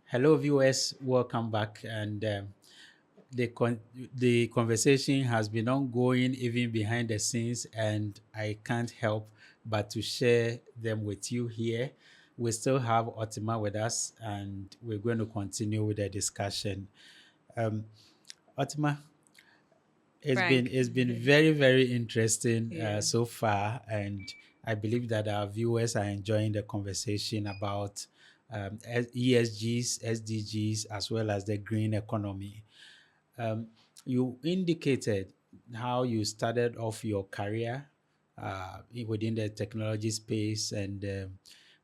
Hello, viewers. Welcome back. And the con- the conversation has been ongoing even behind the scenes, and I can't help but to share them with you here. We still have Otima with us, and we're going to continue with the discussion. Um, Otima, Frank. it's been very interesting Yeah. so far, and I believe that our viewers are enjoying the conversation about ESGs, SDGs, as well as the green economy. Um, you indicated how you started off your career within the technology space and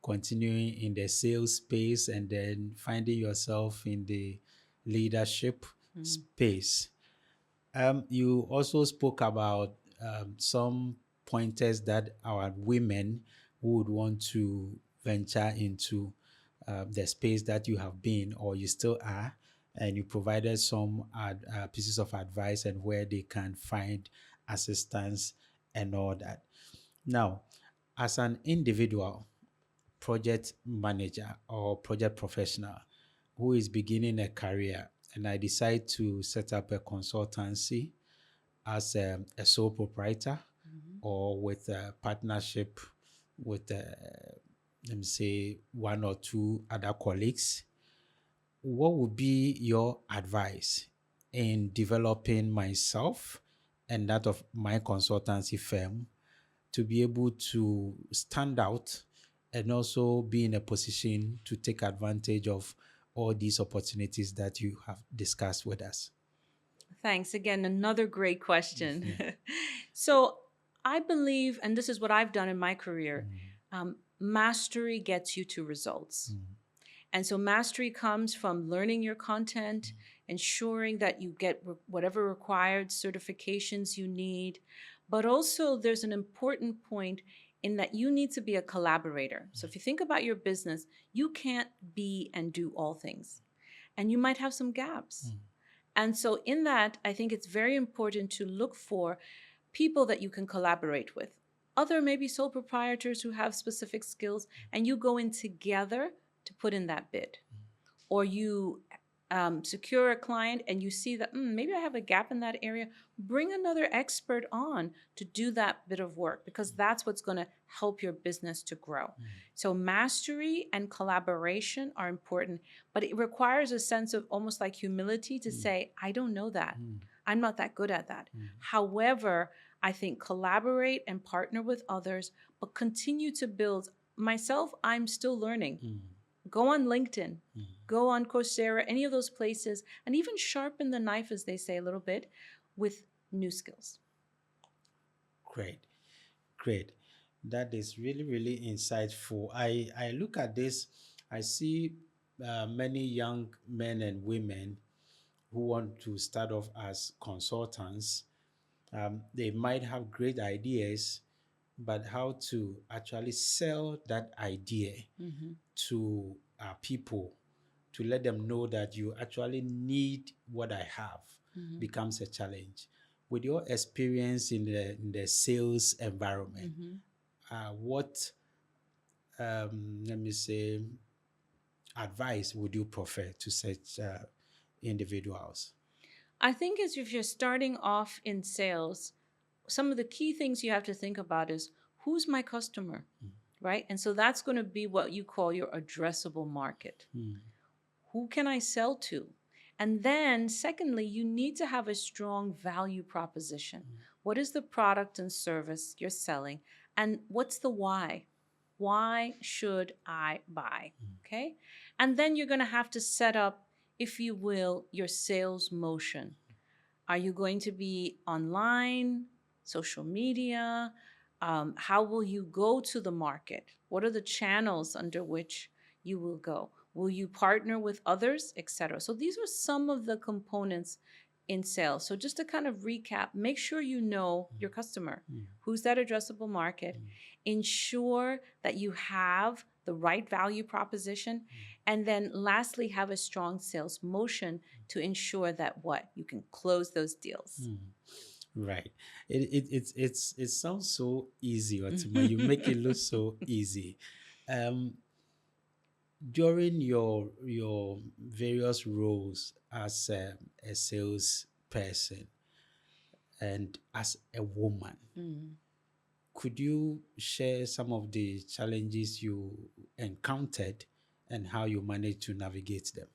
continuing in the sales space, and then finding yourself in the leadership Mm. space. You also spoke about some pointers that our women who would want to venture into the space that you have been or you still are, and you provided some pieces of advice and where they can find assistance and all that. Now, as an individual project manager or project professional who is beginning a career, and I decide to set up a consultancy as a sole proprietor Mhm. or with a partnership with, let me say, one or two other colleagues, what would be your advice in developing myself and that of my consultancy firm to be able to stand out and also be in a position to take advantage of all these opportunities that you have discussed with us? Thanks. Again, another great question. Mhm. So, I believe, and this is what I've done in my career, mastery gets you to results. Mhm. And so, mastery comes from learning your content, ensuring that you get whatever required certifications you need. But also, there's an important point in that you need to be a collaborator. So, if you think about your business, you can't be and do all things, and you might have some gaps. Mhm. And so, in that, I think it's very important to look for people that you can collaborate with. Other maybe sole proprietors who have specific skills, and you go in together to put in that bid. Or you secure a client and you see that maybe I have a gap in that area, bring another expert on to do that bit of work because that's what's going to help your business to grow. So, mastery and collaboration are important, but it requires a sense of almost like humility to Mm. say, I don't know that. Mm. I'm not that good at that. Mm. However, I think collaborate and partner with others, but continue to build. Myself, I'm still learning. Mm. Go on LinkedIn, Mm. go on Coursera, any of those places, and even sharpen the knife, as they say, a little bit with new skills. Great, great. That is really insightful. I look at this, I see many young men and women who want to start off as consultants. They might have great ideas, but how to actually sell that idea Mhm. to people to let them know that you actually need what I have Mhm. becomes a challenge. With your experience in the sales environment, Mhm. what let me say advice would you prefer to such individuals? I think as if you're starting off in sales, some of the key things you have to think about is who's my customer, right? And so that's going to be what you call your addressable market. Mm. Who can I sell to? And then, secondly, you need to have a strong value proposition. What is the product and service you're selling? And what's the why? Why should I buy? Okay. And then you're going to have to set up, if you will, your sales motion. Are you going to be online, social media? How will you go to the market? What are the channels under which you will go? Will you partner with others, etc.? So these are some of the components in sales. So just to kind of recap, make sure you know your customer. Mm. Who's that addressable market? Ensure that you have the right value proposition. And then lastly, have a strong sales motion to ensure that what you can close those deals. Mm. Right. It sounds so easy, Otima. You make it look so easy. Um, during your various roles as a salesperson and as a woman, Mm. could you share some of the challenges you encountered and how you managed to navigate them?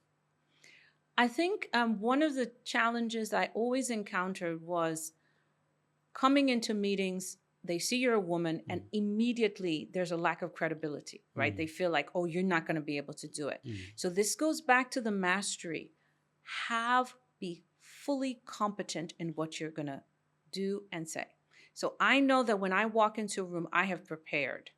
I think one of the challenges I always encountered was coming into meetings. They see you're a woman, and immediately there's a lack of credibility, right? They feel like, oh, you're not going to be able to do it. So this goes back to the mastery. Be fully competent in what you're going to do and say. So I know that when I walk into a room, I have prepared.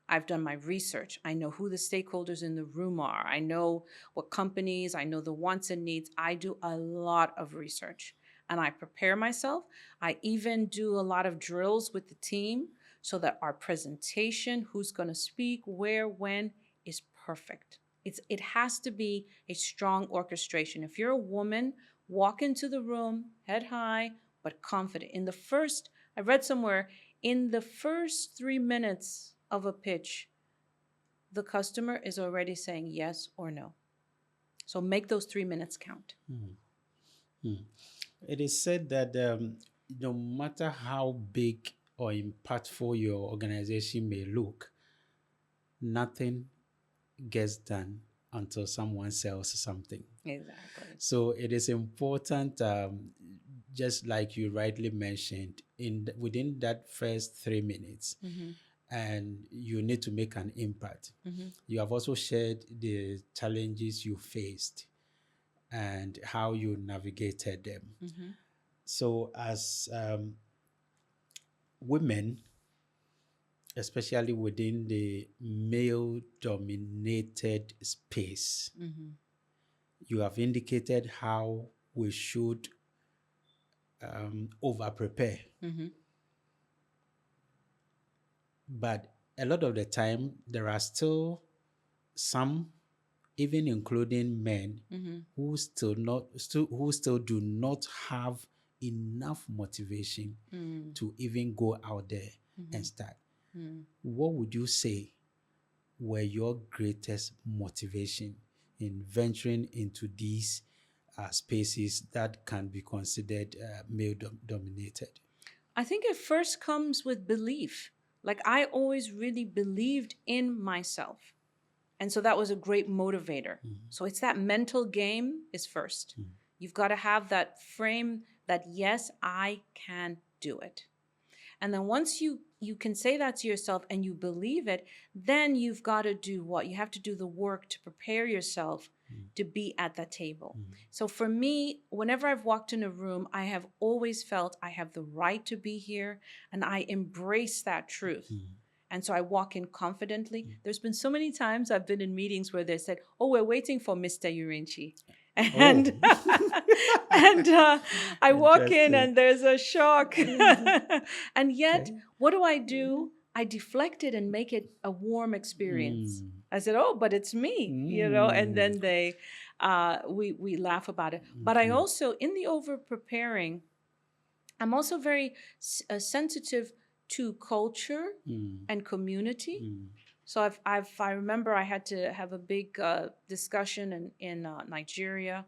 I've done my research. I know who the stakeholders in the room are. I know what companies, I know the wants and needs. I do a lot of research and I prepare myself. I even do a lot of drills with the team so that our presentation, who's going to speak, where, when, is perfect. It has to be a strong orchestration. If you're a woman, walk into the room, head high, but confident. I read somewhere, in the first 3 minutes of a pitch, the customer is already saying yes or no. So make those 3 minutes count. It is said that no matter how big or impactful your organization may look, nothing gets done until someone sells something. Exactly. So it is important, just like you rightly mentioned, within that first 3 minutes, and you need to make an impact. You have also shared the challenges you faced and how you navigated them. So, as women, especially within the male dominated space, you have indicated how we should over prepare. But a lot of the time, there are still some, even including men, who still do not have enough motivation to even go out there and start. What would you say were your greatest motivation in venturing into these spaces that can be considered male dominated? I think it first comes with belief. Like I always really believed in myself. And so that was a great motivator. So it's that mental game is first. You've got to have that frame that, yes, I can do it. And then once you can say that to yourself and you believe it, then you've got to do what? You have to do the work to prepare yourself to be at that table. So for me, whenever I've walked in a room, I have always felt I have the right to be here and I embrace that truth. And so I walk in confidently. There's been so many times I've been in meetings where they said, oh, we're waiting for Mr. Urinchi. And I walk in and there's a shock. And yet, what do? I deflect it and make it a warm experience. I said, oh, but it's me, and then we laugh about it. But I also, in the over preparing, I'm also very sensitive to culture and community. So I remember I had to have a big discussion in Nigeria,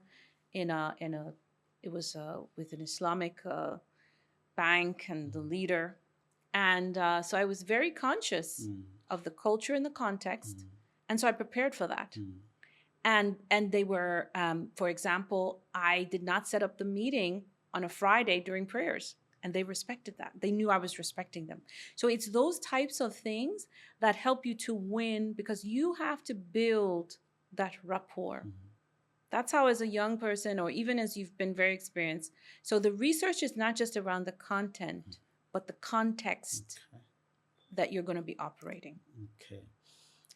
it was with an Islamic bank and the leader, and so I was very conscious of the culture and the context, and so I prepared for that. And they were, for example, I did not set up the meeting on a Friday during prayers. And they respected that. They knew I was respecting them. So it's those types of things that help you to win because you have to build that rapport. That's how, as a young person, or even as you've been very experienced. So the research is not just around the content, but the context that you're going to be operating. Okay.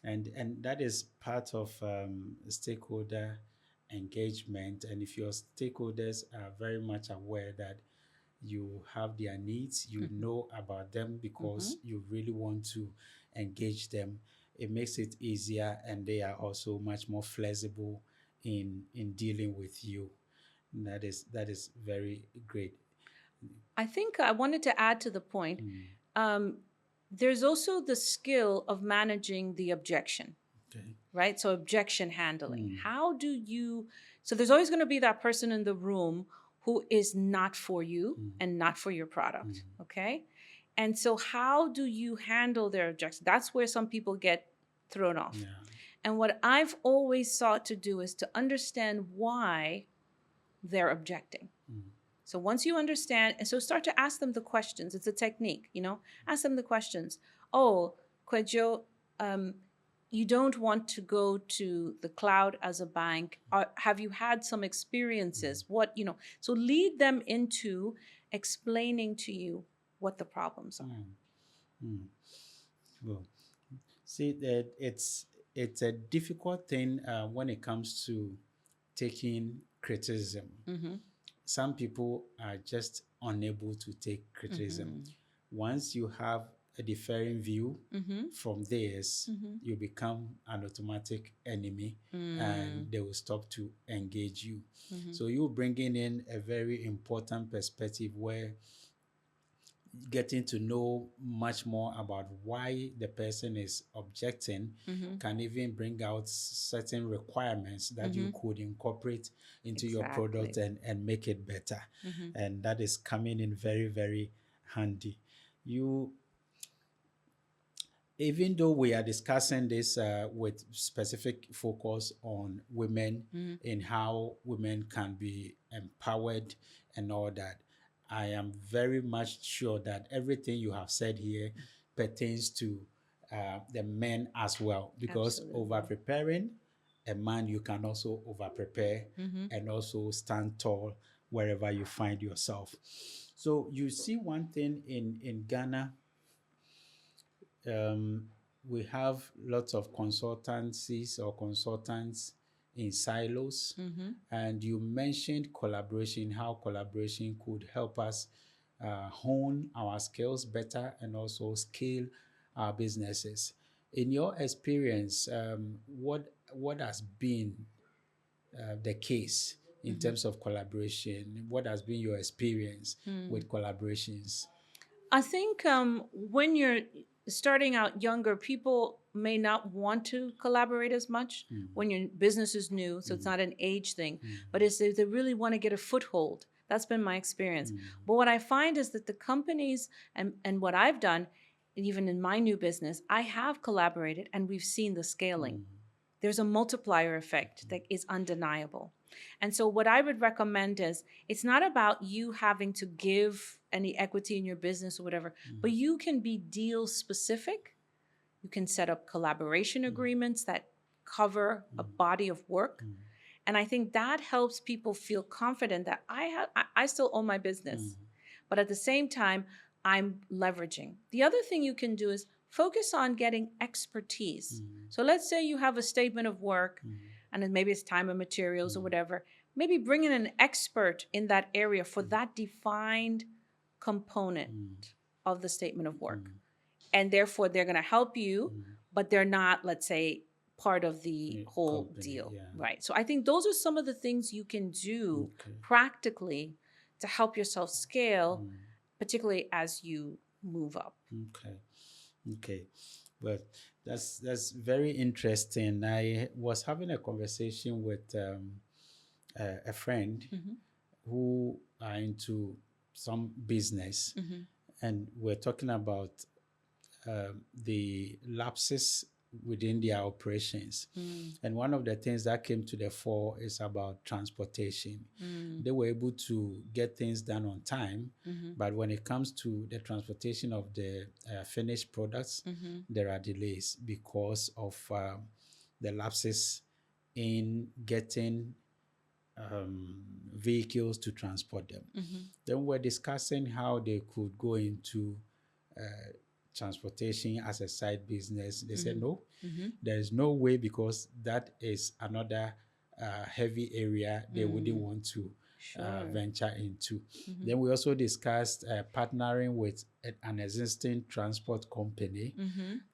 And that is part of stakeholder engagement. And if your stakeholders are very much aware that you have their needs, you know about them because you really want to engage them, it makes it easier, and they are also much more flexible in dealing with you. And that is very great. I think I wanted to add to the point. There's also the skill of managing the objection. Okay. right? So objection handling. How do you, so there's always going to be that person in the room who is not for you and not for your product, okay? And so how do you handle their objections? That's where some people get thrown off. Yeah. And what I've always sought to do is to understand why they're objecting. So once you understand, and so start to ask them the questions. It's a technique, you know. Ask them the questions. Oh, Kwejo, you don't want to go to the cloud as a bank. Have you had some experiences? What, you know, so lead them into explaining to you what the problems are. Well, see that it's a difficult thing when it comes to taking criticism. Some people are just unable to take criticism. Once you have a differing view from theirs, you become an automatic enemy and they will stop to engage you. So you're bringing in a very important perspective where getting to know much more about why the person is objecting can even bring out certain requirements that you could incorporate into your product and make it better. And that is coming in very, very handy. You, even though we are discussing this with specific focus on women in how women can be empowered and all that, I am very much sure that everything you have said here pertains to the men as well, because over preparing a man, you can also over prepare and also stand tall wherever you find yourself. So you see one thing in Ghana, we have lots of consultancies or consultants in silos. And you mentioned collaboration, how collaboration could help us hone our skills better and also scale our businesses. In your experience, what has been the case in terms of collaboration? What has been your experience with collaborations? I think when you're starting out younger, people may not want to collaborate as much when your business is new. So it's not an age thing, but it's they really want to get a foothold. That's been my experience. But what I find is that the companies and what I've done, even in my new business, I have collaborated and we've seen the scaling. There's a multiplier effect that is undeniable. And so what I would recommend is it's not about you having to give any equity in your business or whatever, but you can be deal specific. You can set up collaboration agreements that cover a body of work. And I think that helps people feel confident that I still own my business, but at the same time, I'm leveraging. The other thing you can do is focus on getting expertise. So let's say you have a statement of work and then maybe it's time and materials or whatever. Maybe bring in an expert in that area for that defined component of the statement of work. And therefore, they're going to help you, but they're not, let's say, part of the whole deal, right? So I think those are some of the things you can do practically to help yourself scale, particularly as you move up. Okay. Well, that's very interesting. I was having a conversation with a friend who are into some business, and we're talking about the lapses within their operations. And one of the things that came to the fore is about transportation. They were able to get things done on time, but when it comes to the transportation of the finished products, there are delays because of the lapses in getting vehicles to transport them. Then we're discussing how they could go into transportation as a side business. They said no, there is no way, because that is another heavy area they wouldn't want to venture into. Then we also discussed partnering with an existing transport company.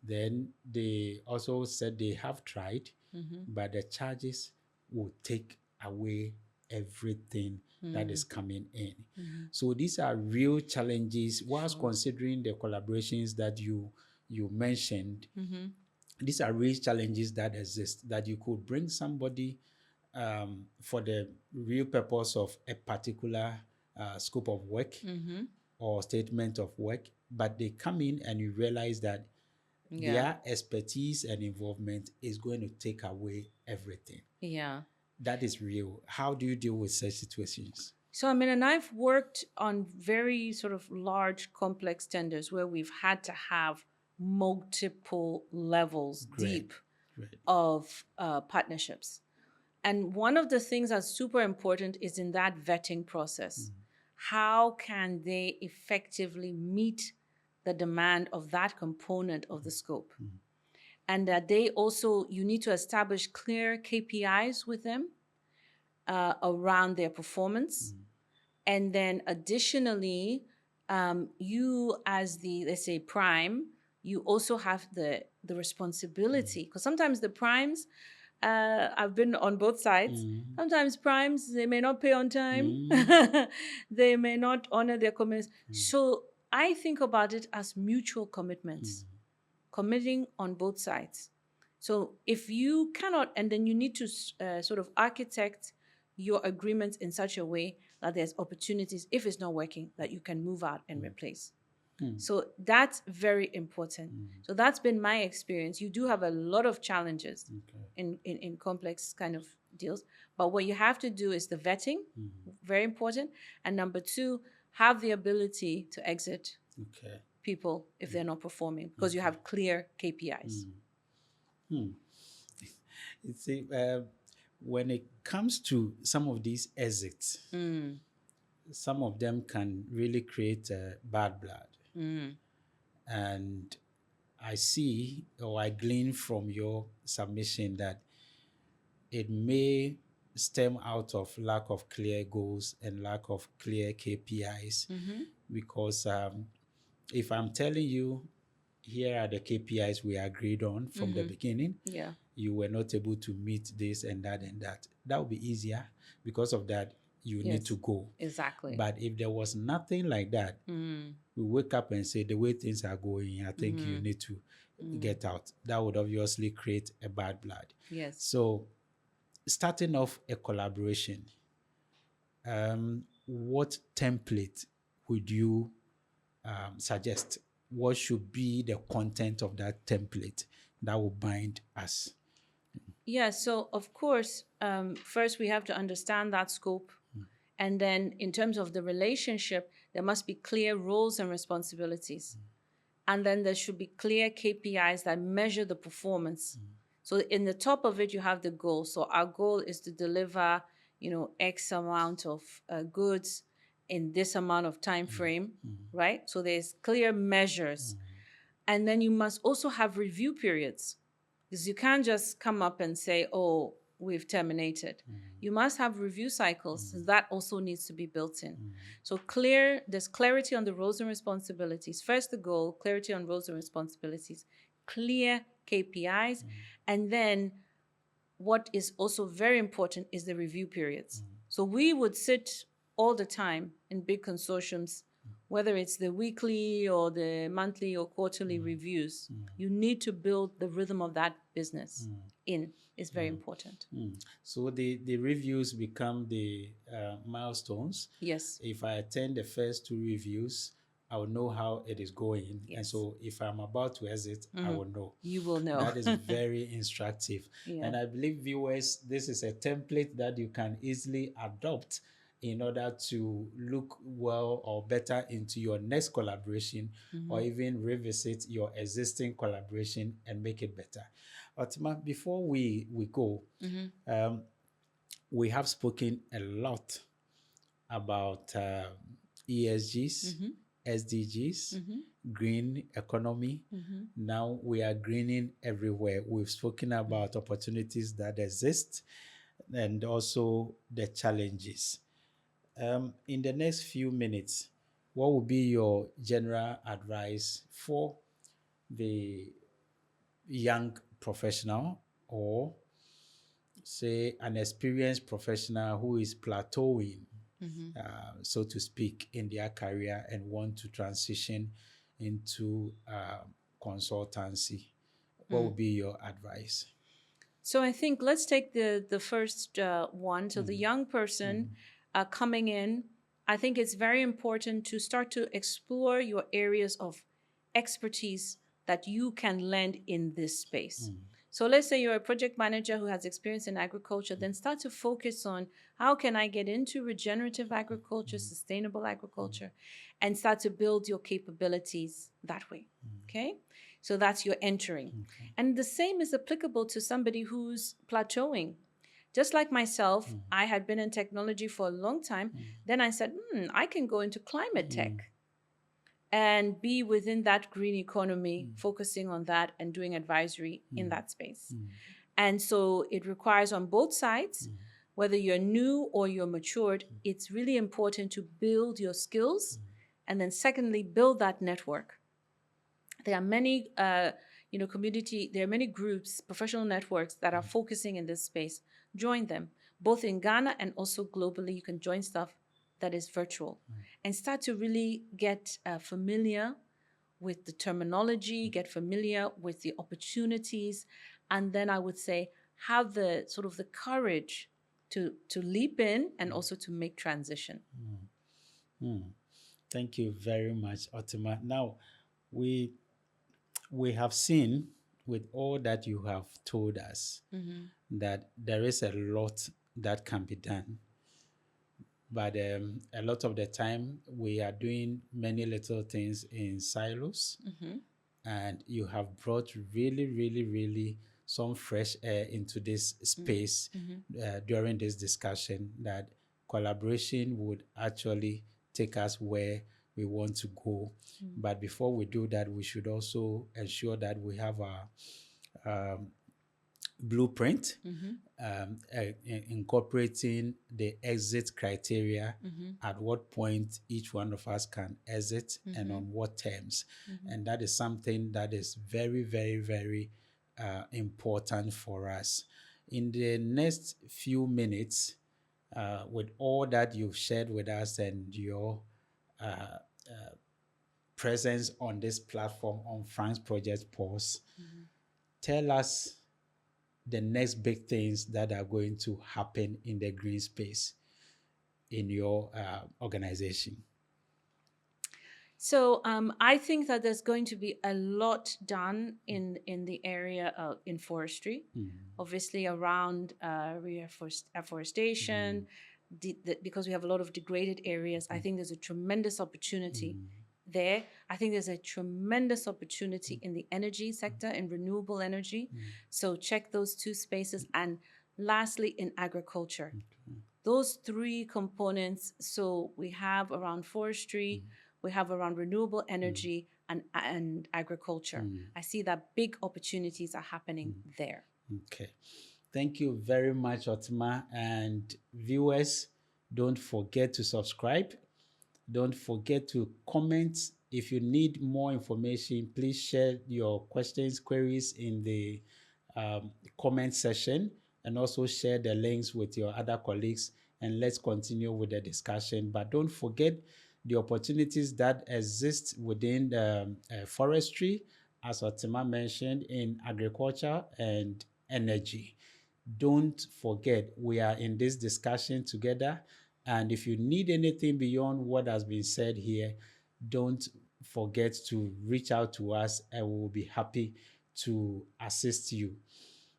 Then they also said they have tried, but the charges will take away everything that is coming in. So these are real challenges. Whilst considering the collaborations that you mentioned, these are real challenges that exist, that you could bring somebody for the real purpose of a particular scope of work Mm-hmm. or statement of work, but they come in and you realize that Yeah. their expertise and involvement is going to take away everything. Yeah. That is real. How do you deal with such situations? So, I mean, and I've worked on very sort of large, complex tenders where we've had to have multiple levels Great, deep great. of partnerships. And one of the things that's super important is in that vetting process. How can they effectively meet the demand of that component of the scope? And that they also, you need to establish clear KPIs with them around their performance. And then additionally, you as the, let's say, prime, you also have the responsibility, because sometimes the primes, I've been on both sides. Sometimes primes, they may not pay on time. They may not honor their commitments. So I think about it as mutual commitments, committing on both sides. So if you cannot, and then you need to sort of architect your agreement in such a way that there's opportunities, if it's not working, that you can move out and replace. So that's very important. So that's been my experience. You do have a lot of challenges in complex kind of deals. But what you have to do is the vetting, very important. And number two, have the ability to exit people if they're not performing, because you have clear KPIs. You see, when it comes to some of these exits, some of them can really create bad blood. And I see, or I glean from your submission, that it may stem out of lack of clear goals and lack of clear KPIs. Because if I'm telling you, here are the KPIs we agreed on from the beginning, Yeah. you were not able to meet this and that and that, that would be easier. Because of that, you need to go. Exactly. But if there was nothing like that, we wake up and say, the way things are going, I think you need to get out. That would obviously create a bad blood. Yes. So starting off a collaboration, what template would you suggest? What should be the content of that template that will bind us? Yeah, so of course, first we have to understand that scope. And then in terms of the relationship, there must be clear roles and responsibilities. And then there should be clear KPIs that measure the performance. So in the top of it, you have the goal. So our goal is to deliver, X amount of goods in this amount of time frame, right? So there's clear measures. And then you must also have review periods, because you can't just come up and say, oh, we've terminated. You must have review cycles. So that also needs to be built in. So there's clarity on the roles and responsibilities. First, the goal, clarity on roles and responsibilities, clear KPIs. And then what is also very important is the review periods. So we would sit all the time in big consortiums, whether it's the weekly or the monthly or quarterly reviews. You need to build the rhythm of that business in. Is very important. So the reviews become the milestones. Yes. If I attend the first two reviews, I will know how it is going. Yes. And so if I'm about to exit, I will know. You will know. That is very instructive. Yeah. And I believe, viewers, this is a template that you can easily adopt in order to look well or better into your next collaboration, or even revisit your existing collaboration and make it better. Otima, before we go, we have spoken a lot about ESGs, SDGs, green economy. Now we are greening everywhere. We've spoken about opportunities that exist and also the challenges. In the next few minutes, what would be your general advice for the young professional, or say an experienced professional who is plateauing, so to speak, in their career and want to transition into consultancy? What would be your advice? So I think let's take the first one. So the young person coming in, I think it's very important to start to explore your areas of expertise that you can lend in this space. So let's say you're a project manager who has experience in agriculture, then start to focus on how can I get into regenerative agriculture, sustainable agriculture, and start to build your capabilities that way. Okay? So that's your entering. Okay. And the same is applicable to somebody who's plateauing. Just like myself, I had been in technology for a long time. Then I said, I can go into climate tech and be within that green economy, focusing on that and doing advisory in that space. And so it requires on both sides, whether you're new or you're matured, it's really important to build your skills and then secondly, build that network. There are many there are many groups, professional networks that are focusing in this space. Join them, both in Ghana and also globally. You can join stuff that is virtual and start to really get familiar with the terminology, get familiar with the opportunities, and then I would say have the sort of the courage to leap in and also to make transition. Thank you very much, Otima. Now, we have seen with all that you have told us that there is a lot that can be done. But a lot of the time, we are doing many little things in silos. And you have brought really, really, really some fresh air into this space during this discussion, that collaboration would actually take us where we want to go. But before we do that, we should also ensure that we have our blueprint, incorporating the exit criteria, at what point each one of us can exit and on what terms. And that is something that is very, very, very important for us. In the next few minutes, with all that you've shared with us and your presence on this platform on Frank's Project Pulse, tell us the next big things that are going to happen in the green space in your organization. So I think that there's going to be a lot done in the area of in forestry, obviously around afforestation, because we have a lot of degraded areas. I think there's a tremendous opportunity there. I think there's a tremendous opportunity in the energy sector, in renewable energy. So check those two spaces. And lastly, in agriculture. Those three components. So we have around forestry, we have around renewable energy and agriculture. I see that big opportunities are happening there. Okay. Thank you very much, Otima. And viewers, don't forget to subscribe. Don't forget to comment. If you need more information, please share your questions, queries in the comment section, and also share the links with your other colleagues, and let's continue with the discussion. But don't forget the opportunities that exist within forestry, as Otima mentioned, in agriculture and energy. Don't forget, we are in this discussion together. And if you need anything beyond what has been said here, don't forget to reach out to us and we will be happy to assist you.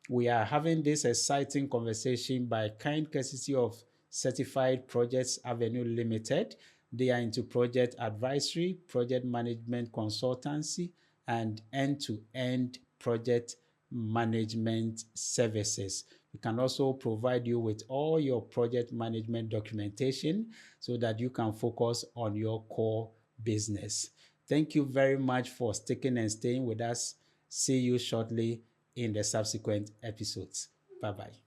We are having this exciting conversation by kind courtesy of Certified Projects Avenue Limited. They are into project advisory, project management consultancy, and end-to-end project management services. We can also provide you with all your project management documentation so that you can focus on your core business. Thank you very much for sticking and staying with us. See you shortly in the subsequent episodes. Bye-bye.